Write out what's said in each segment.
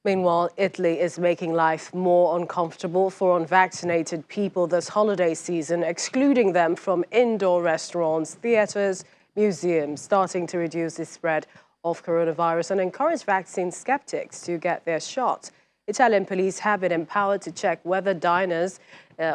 Meanwhile, Italy is making life more uncomfortable for unvaccinated people this holiday season, excluding them from indoor restaurants, theaters, museums, starting to reduce the spread of coronavirus and encourage vaccine skeptics to get their shot. Italian police have been empowered to check whether diners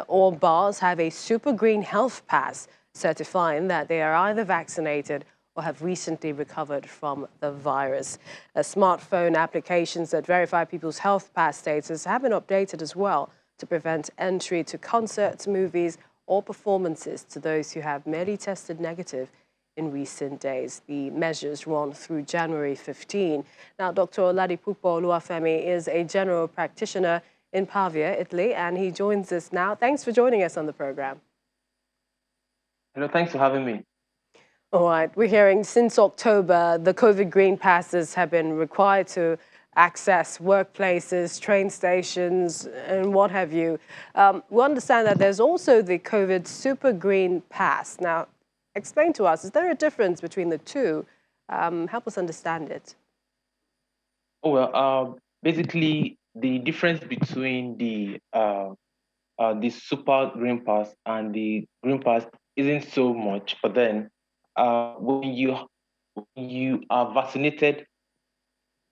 or bars have a super green health pass, certifying that they are either vaccinated or have recently recovered from the virus. Smartphone applications that verify people's health pass status have been updated as well to prevent entry to concerts, movies, or performances to those who have merely tested negative in recent days. The measures run through January 15. Now, Dr. Oladipupo Oluwafemi is a general practitioner in Pavia, Italy, and he joins us now. Thanks for joining us on the program. Hello, thanks for having me. All right, we're hearing since October, the COVID green passes have been required to access workplaces, train stations, and what have you. We understand that there's also the COVID super green pass. Now, explain to us, is there a difference between the two? Help us understand it. Oh, well, basically, the difference between the super green pass and the green pass isn't so much, but then when you are vaccinated,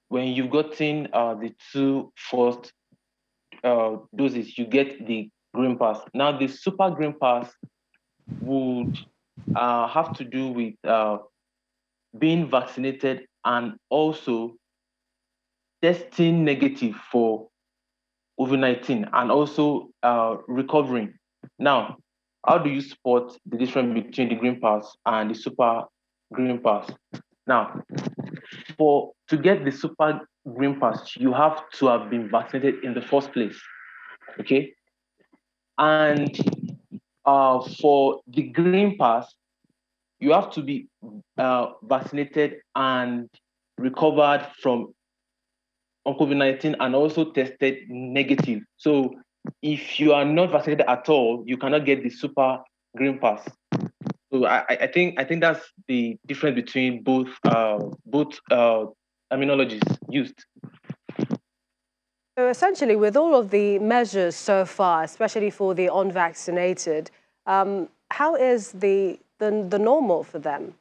when you've gotten the two first doses, you get the green pass. Now, the super green pass would have to do with being vaccinated and also testing negative for COVID-19 and also recovering. Now, how do you spot the difference between the green pass and the super green pass? Now, for to get the super green pass, you have to have been vaccinated in the first place. Okay, and for the green pass, you have to be vaccinated and recovered from on COVID-19 and also tested negative. So if you are not vaccinated at all, you cannot get the super green pass. So I think that's the difference between both terminologies used. So essentially, with all of the measures so far, especially for the unvaccinated, how is the normal for them?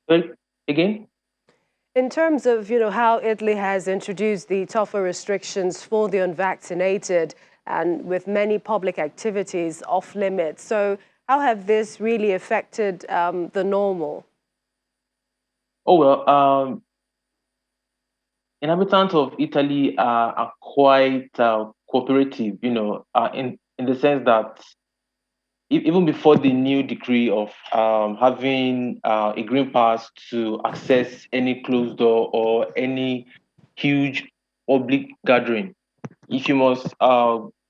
Well, again, In terms of, how Italy has introduced the tougher restrictions for the unvaccinated and with many public activities off limits. So how have this really affected the normal? oh well, inhabitants of Italy are quite cooperative, in the sense that even before the new decree of having a green pass to access any closed door or any huge public gathering, if you must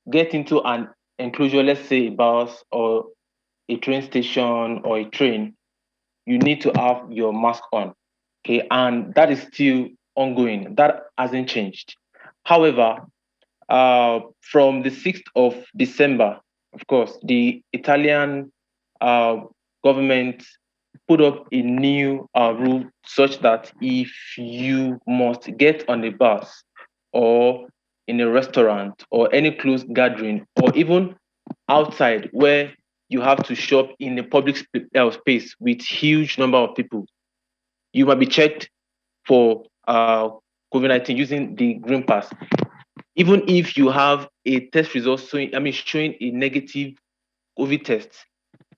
get into an enclosure, let's say a bus or a train station or a train, you need to have your mask on. Okay, and that is still ongoing. That hasn't changed. However, from the 6th of December, of course, the Italian uh, government put up a new rule such that if you must get on a bus or in a restaurant or any closed gathering or even outside where you have to shop in a public space with huge number of people, you might be checked for COVID-19 using the green pass even if you have a test result showing a negative COVID test,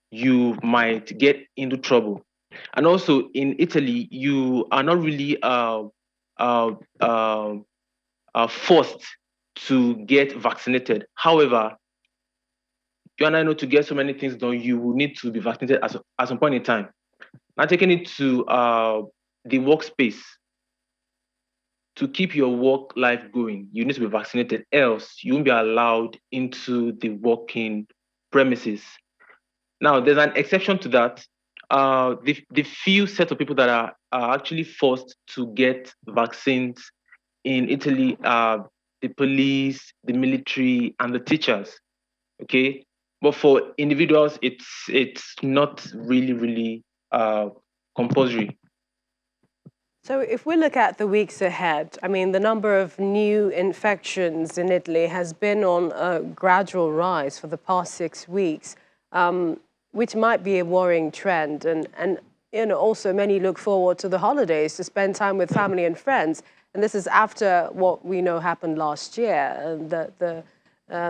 you might get into trouble. And also in Italy, you are not really uh, uh, forced to get vaccinated. However, you and I know to get so many things done, you will need to be vaccinated at some point in time. Now, taking it to the workspace, to keep your work life going, you need to be vaccinated. Else, you won't be allowed into the working premises. Now, there's an exception to that. The few set of people that are actually forced to get vaccines in Italy are the police, the military, and the teachers. Okay, but for individuals, it's not really compulsory. So if we look at the weeks ahead, I mean, the number of new infections in Italy has been on a gradual rise for the past 6 weeks, which might be a worrying trend. And also many look forward to the holidays to spend time with family and friends. And this is after what we know happened last year, the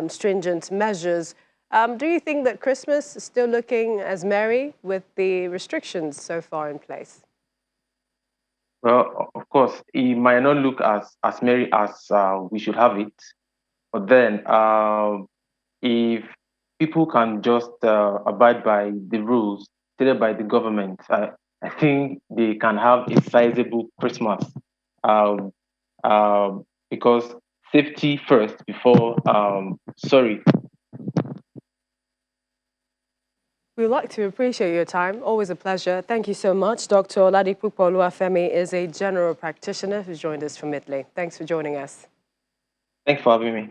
stringent measures. Do you think that Christmas is still looking as merry with the restrictions so far in place? Well, of course, it might not look as merry as we should have it, but then if people can just abide by the rules stated by the government, I think they can have a sizable Christmas. Um, because safety first before sorry. We'd like to appreciate your time. Always a pleasure. Thank you so much. Dr. Oladipupo Oluwafemi is a general practitioner who's joined us from Italy. Thanks for joining us. Thanks for having me.